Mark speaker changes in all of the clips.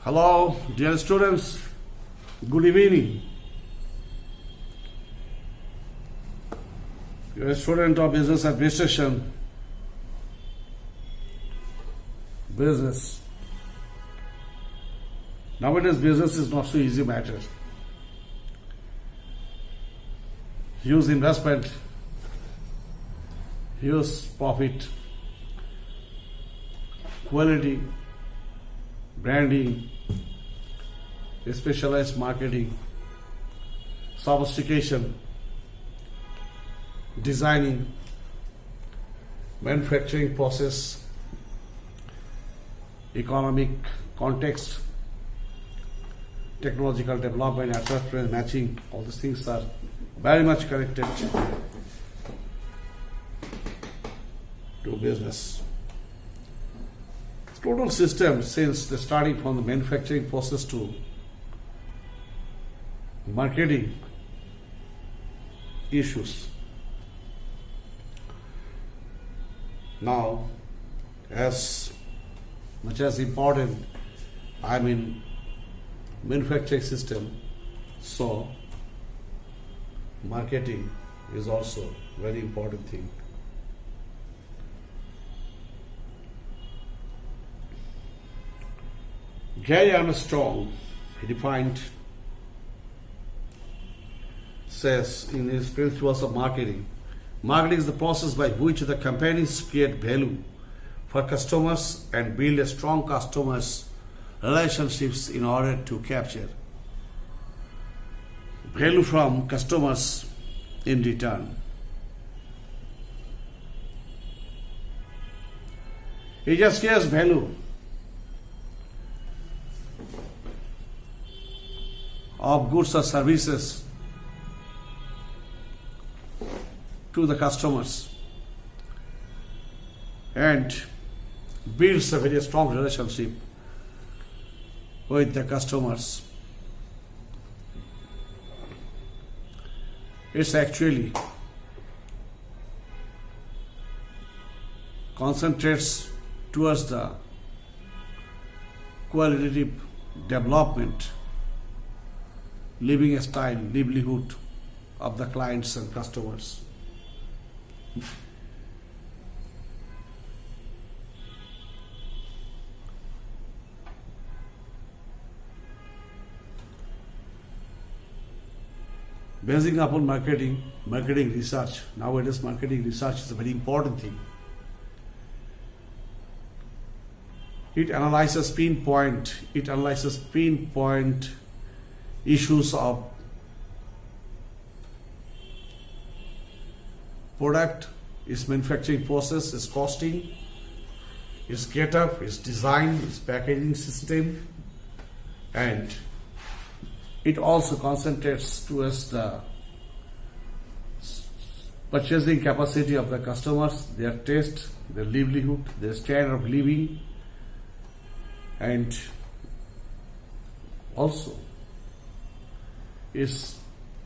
Speaker 1: Hello, dear students. Good evening. You're a student of business administration. Business. Nowadays, business is not so easy matter. Huge investment, huge profit, quality, branding, specialized marketing, sophistication, designing, manufacturing process, economic context, technological development, attraction, matching, all these things are very much connected to business. Total system, since the starting from the manufacturing process to marketing issues. Now, as much as important, manufacturing system, so marketing is also very important thing. Gary Armstrong, he says in his Principles of Marketing, marketing is the process by which the companies create value for customers and build a strong customers relationships in order to capture value from customers in return. It just creates value of goods or services to the customers and builds a very strong relationship with the customers. It's actually concentrates towards the qualitative development, living style, livelihood of the clients and customers. Basing upon marketing research. Nowadays, marketing research is a very important thing. It analyzes pinpoint issues of product, its manufacturing process, its costing, its get-up, its design, its packaging system, and it also concentrates towards the purchasing capacity of the customers, their taste, their livelihood, their standard of living, and also its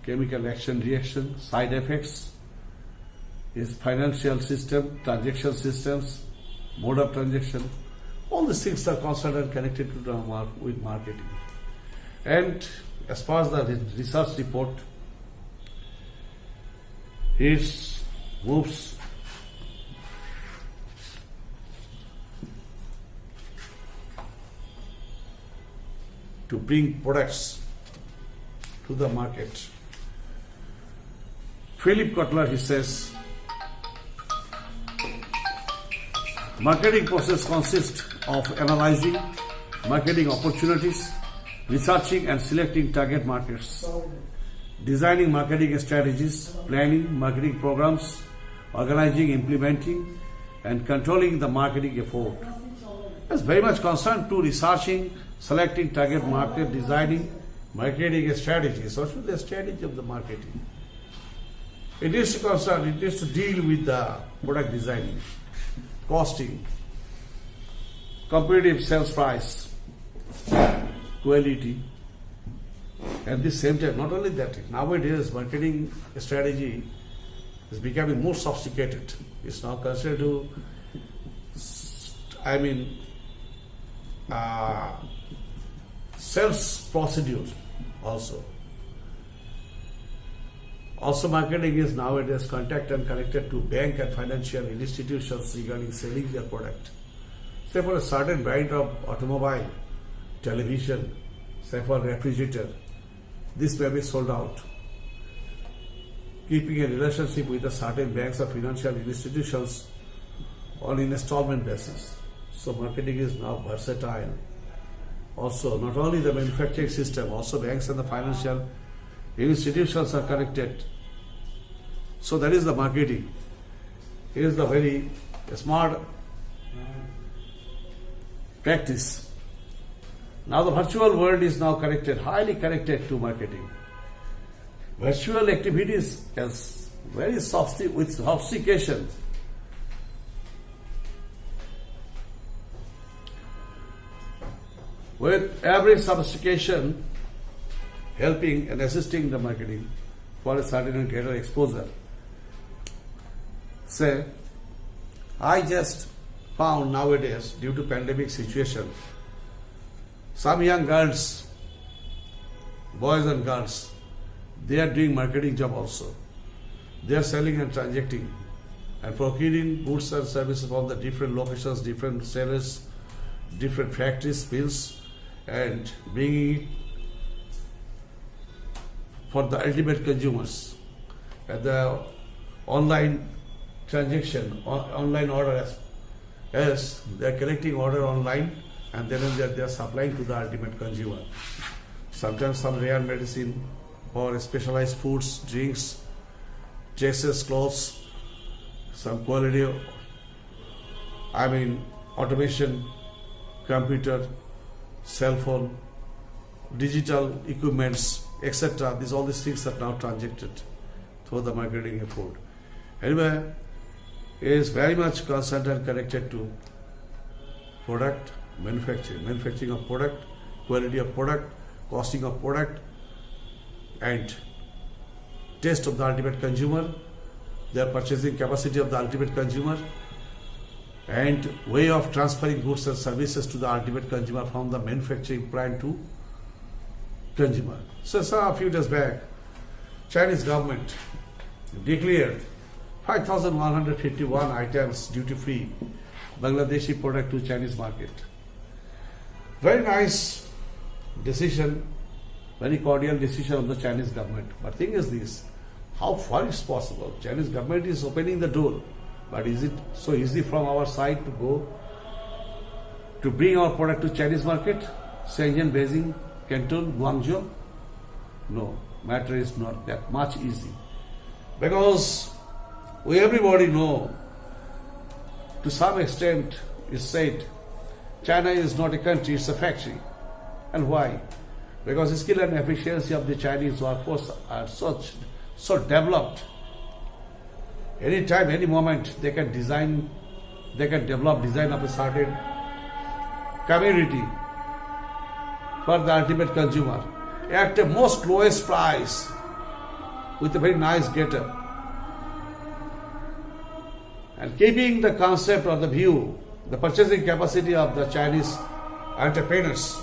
Speaker 1: chemical reaction, side effects, its financial system, transaction systems, mode of transaction. All these things are concerned and connected to with marketing. And as far as the research report, it moves to bring products to the market. Philip Kotler, he says, marketing process consists of analyzing marketing opportunities, researching and selecting target markets, designing marketing strategies, planning marketing programs, organizing, implementing, and controlling the marketing effort. It's very much concerned to researching, selecting target market, designing marketing strategies. What should be the strategy of the marketing? It is to deal with the product designing, costing, competitive sales price, quality. At the same time, not only that, nowadays marketing strategy is becoming more sophisticated. It's now considered to, sales procedure also. Also, marketing is nowadays contact and connected to bank and financial institutions regarding selling their product. Say for a certain brand of automobile, television, say for refrigerator, this may be sold out. Keeping a relationship with a certain banks or financial institutions on an installment basis. So marketing is now versatile. Also, not only the manufacturing system, also banks and the financial institutions are connected. So that is the marketing. It is the very smart practice. Now the virtual world is now connected, highly connected to marketing. Virtual activities as very with sophistication. With every sophistication helping and assisting the marketing for a certain and greater exposure. Say, I just found nowadays, due to pandemic situation, some young girls, boys and girls, they are doing marketing job also. They are selling and transacting and procuring goods and services from the different locations, different sellers, different factories, mills, and bringing it for the ultimate consumers. At the online transaction, online order, as they are collecting order online and then they are supplying to the ultimate consumer. Sometimes some rare medicine or specialized foods, drinks, dresses, clothes, some quality, automation, computer, cell phone, digital equipments, etc. All these things are now transacted through the marketing effort. Anyway, it is very much concerned and connected to product manufacturing of product, quality of product, costing of product, and taste of the ultimate consumer, their purchasing capacity of the ultimate consumer, and way of transferring goods and services to the ultimate consumer from the manufacturing plant to consumer. So a few days back, Chinese government declared 5,151 items duty-free Bangladeshi product to Chinese market. Very nice decision, very cordial decision of the Chinese government. But thing is this, how far is possible? Chinese government is opening the door, but is it so easy from our side to go to bring our product to Chinese market? Shenzhen, Beijing, Canton, Guangzhou? No, matter is not that much easy. Because we everybody know, to some extent, is said, China is not a country, it's a factory. And why? Because the skill and efficiency of the Chinese workforce are so developed. Anytime, any moment, they can develop design of a certain community for the ultimate consumer at the most lowest price with a very nice getup. And keeping the concept or the view, the purchasing capacity of the Chinese entrepreneurs,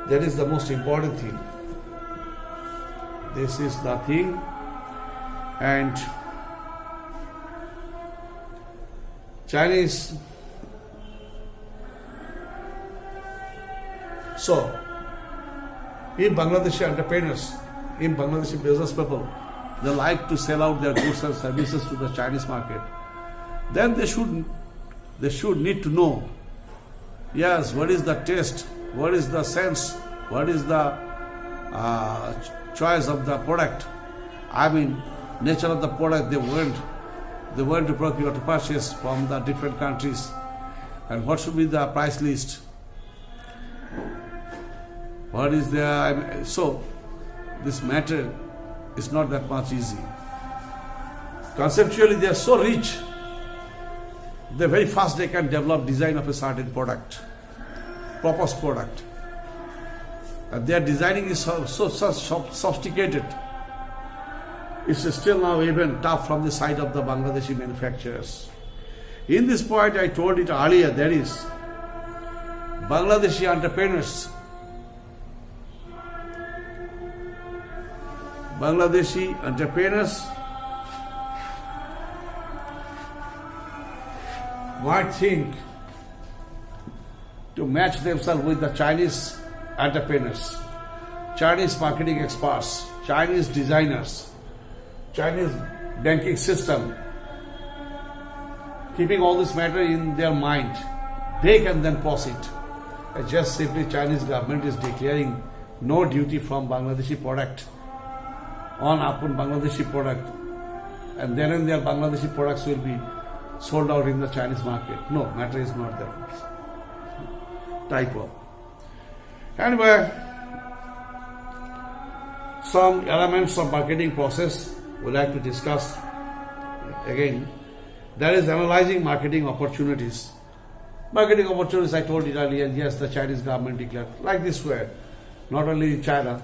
Speaker 1: that is the most important thing. This is the thing. And Chinese, so if Bangladeshi entrepreneurs, in Bangladeshi business people, they like to sell out their goods and services to the Chinese market, then they should need to know, yes, what is the taste, what is the sense, what is the choice of the product, nature of the product they want to procure, to purchase from the different countries, and what should be the price list, what is the, so this matter is not that much easy. Conceptually they are so rich, they very fast they can develop design of a certain product, proposed product, and their designing is so sophisticated. It's still now even tough from the side of the Bangladeshi manufacturers. In this point I told it earlier, that is, Bangladeshi entrepreneurs. Bangladeshi entrepreneurs might think to match themselves with the Chinese entrepreneurs, Chinese marketing experts, Chinese designers, Chinese banking system. Keeping all this matter in their mind, they can then proceed. Just simply Chinese government is declaring no duty from Bangladeshi product on upon Bangladeshi product, and then and there Bangladeshi products will be sold out in the Chinese market. No, matter is not that type of. Anyway, some elements of marketing process we like to discuss again. That is analyzing marketing opportunities. Marketing opportunities, I told you earlier, yes, the Chinese government declared like this way, not only in China,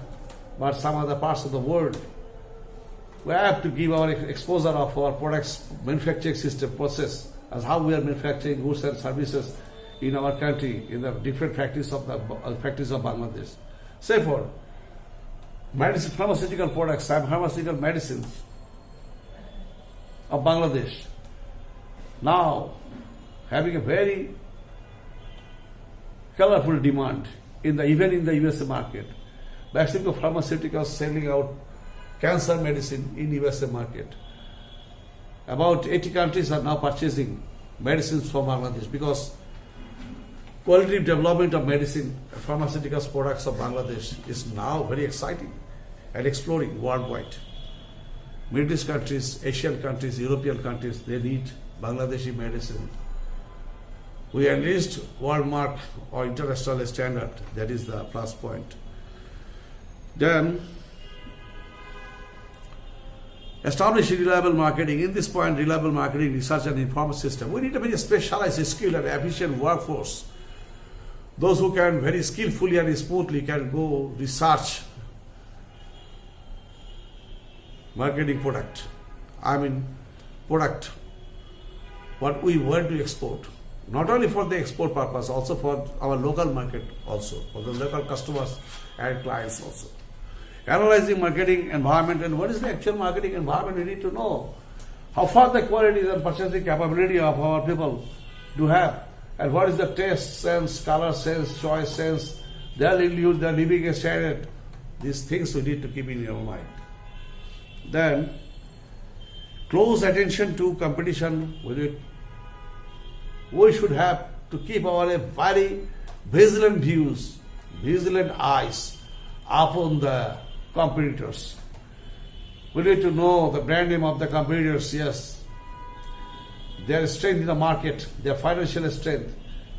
Speaker 1: but some other parts of the world. We have to give our exposure of our products, manufacturing system process, as how we are manufacturing goods and services in our country, in the different factories of Bangladesh. Say for medicine, pharmaceutical products, pharmaceutical medicines of Bangladesh, now having a very colorful demand even in the USA market. Mexico Pharmaceuticals selling out cancer medicine in USA market. About 80 countries are now purchasing medicines from Bangladesh because quality development of medicine and pharmaceuticals products of Bangladesh is now very exciting and exploring worldwide. Middle East countries, Asian countries, European countries, they need Bangladeshi medicine. We enriched world mark or international standard. That is the plus point. Then, establish reliable marketing. In this point, reliable marketing, research and information system. We need a very specialized, skilled and efficient workforce. Those who can very skillfully and smoothly can go research marketing product. Product. What we want to export. Not only for the export purpose, also for our local market also, for the local customers and clients also. Analyzing marketing environment and what is the actual marketing environment, we need to know. How far the qualities and purchasing capability of our people do have, and what is the taste sense, color sense, choice sense, their livelihood, their living standard. These things we need to keep in your mind. Then, close attention to competition with it. We should have to keep our very vigilant views, vigilant eyes upon the competitors. We need to know the brand name of the competitors, yes, their strength in the market, their financial strength,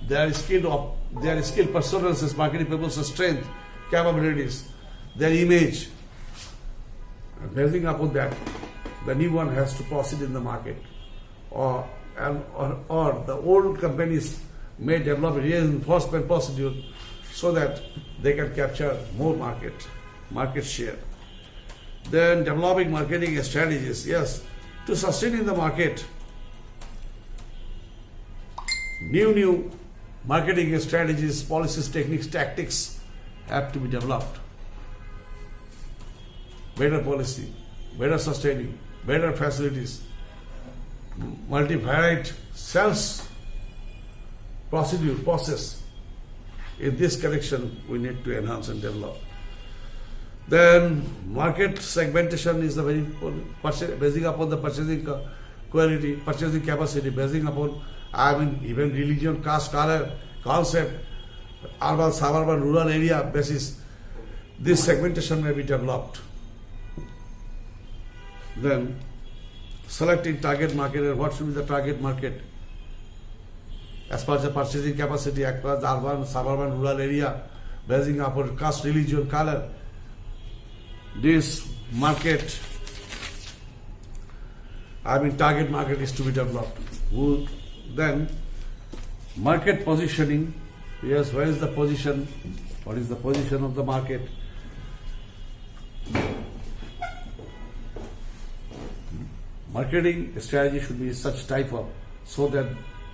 Speaker 1: their skill personas, marketing people's strength, capabilities, their image. And building upon that, the new one has to proceed in the market, or the old companies may develop a reinforcement procedure so that they can capture more market share. Then developing marketing strategies, yes, to sustain in the market. New marketing strategies, policies, techniques, tactics have to be developed. Better policy, better sustaining, better facilities, multivariate sales process. In this connection, we need to enhance and develop. Then market segmentation is the very important, basing upon the purchasing quality, purchasing capacity, basing upon even religion, caste, color, concept, urban, suburban, rural area basis. This segmentation may be developed. Then selecting target market, and what should be the target market as per the purchasing capacity across the urban, suburban, rural area, basing upon caste, religion, color. This market, target market is to be developed. Then market positioning, yes, where is the position? What is the position of the market? Marketing strategy should be such type of, so that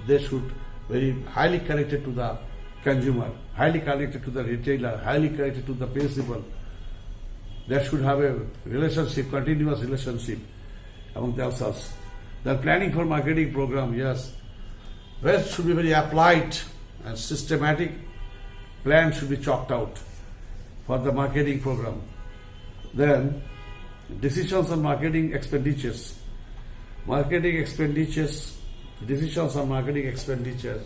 Speaker 1: they should very highly connected to the consumer, highly connected to the retailer, highly connected to the principal. That should have a relationship, continuous relationship among themselves. Then planning for marketing program, yes. Rest should be very applied and systematic. Plan should be chalked out for the marketing program. Then decisions on marketing expenditures. Marketing expenditures, decisions on marketing expenditure.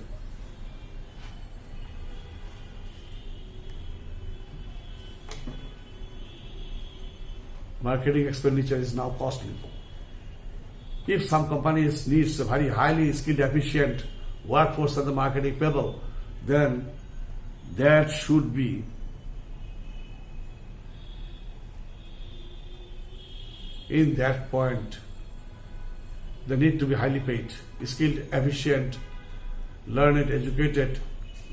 Speaker 1: Marketing expenditure is now costly. If some companies needs a very highly skilled, efficient workforce at the marketing level, then that should be in that point. They need to be highly paid, skilled, efficient, learned, educated,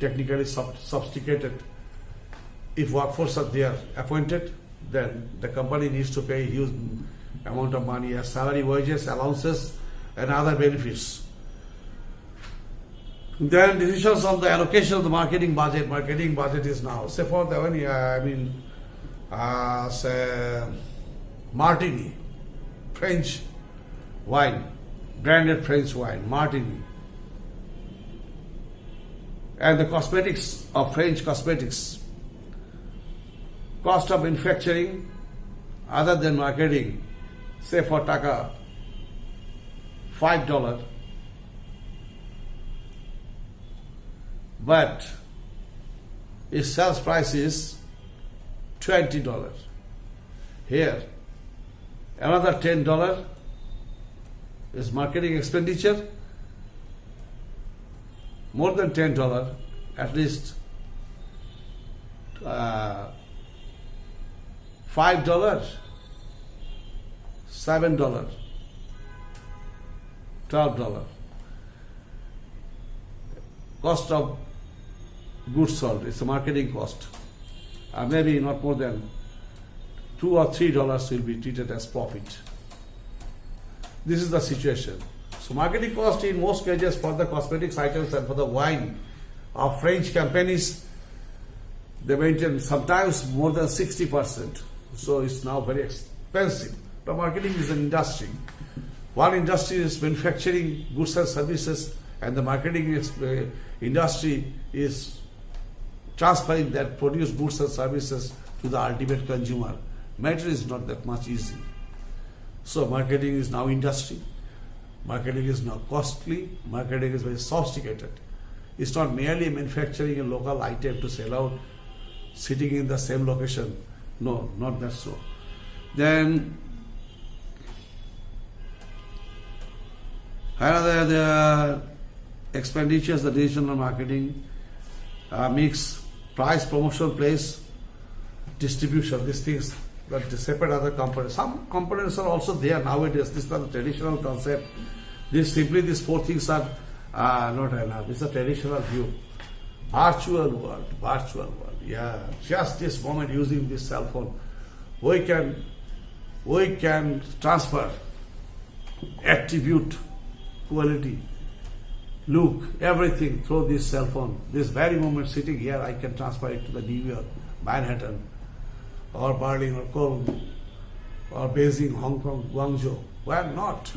Speaker 1: technically sophisticated. If workforce are there appointed, then the company needs to pay huge amount of money as salary, wages, allowances, and other benefits. Then decisions on the allocation of the marketing budget. Marketing budget is now, say for the say Martini, French wine, branded French wine, Martini, and the cosmetics of French cosmetics. Cost of manufacturing other than marketing, say for taka $5, but its sales price is $20. Here, another $10 is marketing expenditure. More than $10, at least $5, $7, $12. Cost of goods sold, it's a marketing cost. Maybe not more than $2 or $3 will be treated as profit. This is the situation. So marketing cost in most cases for the cosmetics items and for the wine of French companies, they maintain sometimes more than 60%. So it's now very expensive. The marketing is an industry. One industry is manufacturing goods and services, and the marketing industry is transferring that produced goods and services to the ultimate consumer. Matter is not that much easy. So marketing is now industry. Marketing is now costly. Marketing is very sophisticated. It's not merely manufacturing a local item to sell out, sitting in the same location. No, not that so. Then the expenditures, the decision on marketing, mix, price, promotion, place, distribution, these things that separate other components. Some components are also there nowadays. These are the traditional concept. These four things are not enough. This is a traditional view. Virtual world. Yeah, just this moment using this cell phone, we can transfer attribute, quality, look, everything through this cell phone. This very moment sitting here, I can transfer it to the New York, Manhattan, or Berlin, or Cologne, or Beijing, Hong Kong, Guangzhou. Why not?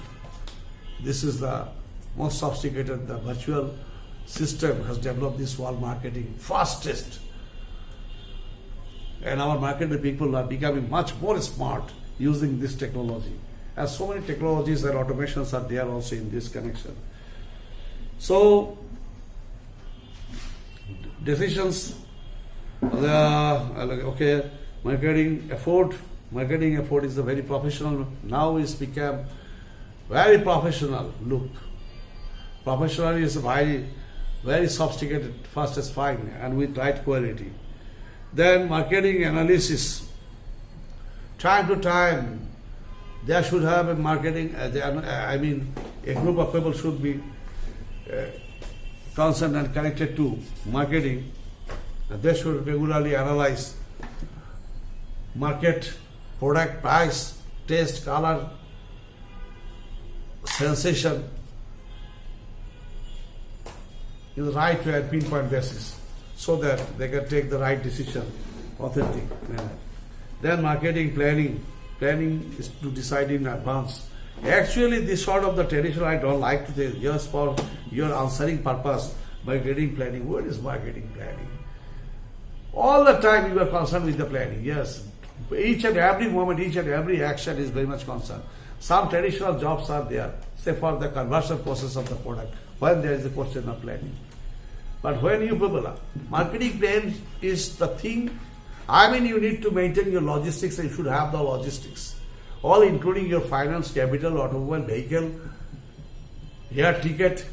Speaker 1: This is the most sophisticated, the virtual system has developed this world marketing fastest. And our marketing people are becoming much more smart using this technology. And so many technologies and automations are there also in this connection. So, decisions, okay, marketing effort is a very professional, now it's become very professional look. Professional is very sophisticated, fast as fine, and with right quality. Then marketing analysis. Time to time, there should have a marketing, a group of people should be concerned and connected to marketing. They should regularly analyze market, product, price, taste, color, sensation in the right way and pinpoint basis. so that they can take the right decision, authentic manner. Then marketing planning. Planning is to decide in advance. Actually, this sort of the tradition I don't like to say, just for your answering purpose, marketing planning. What is marketing planning? All the time you are concerned with the planning, yes. Each and every moment, each and every action is very much concerned. Some traditional jobs are there, say for the conversion process of the product, when there is a question of planning. But when you people are, marketing plan is the thing. I mean, you need to maintain your logistics, and you should have the logistics. All including your finance, capital, automobile, vehicle, air ticket,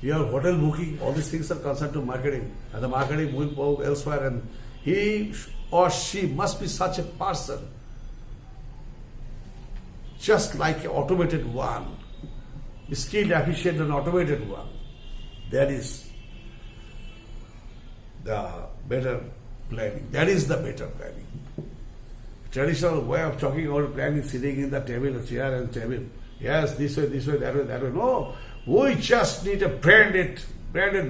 Speaker 1: your hotel booking, all these things are concerned to marketing. And the marketing will go elsewhere, and he or she must be such a person, just like an automated one, skilled, efficient, and automated one. That is the better planning. That is the better planning. Traditional way of talking about planning, sitting in the table, chair and table. Yes, this way, that way. No, we just need a branded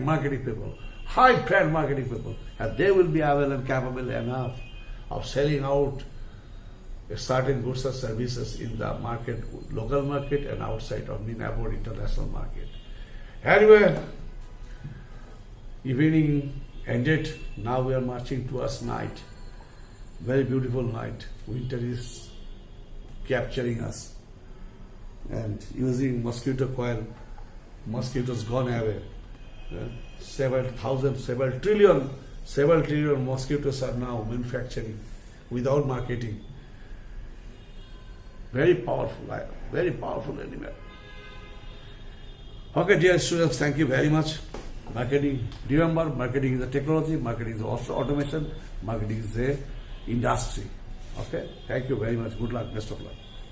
Speaker 1: marketing people, high brand marketing people, and they will be able and capable enough of selling out certain goods or services in the market, local market and outside of abroad international market. Anyway, evening ended. Now we are marching towards night. Very beautiful night. Winter is capturing us. And using mosquito coil, mosquitoes gone away. Several trillion mosquitoes are now manufacturing without marketing. Very powerful animal. Okay, dear students, thank you very much. Marketing, remember, marketing is a technology, marketing is also automation, marketing is a industry. Okay, thank you very much. Good luck, best of luck.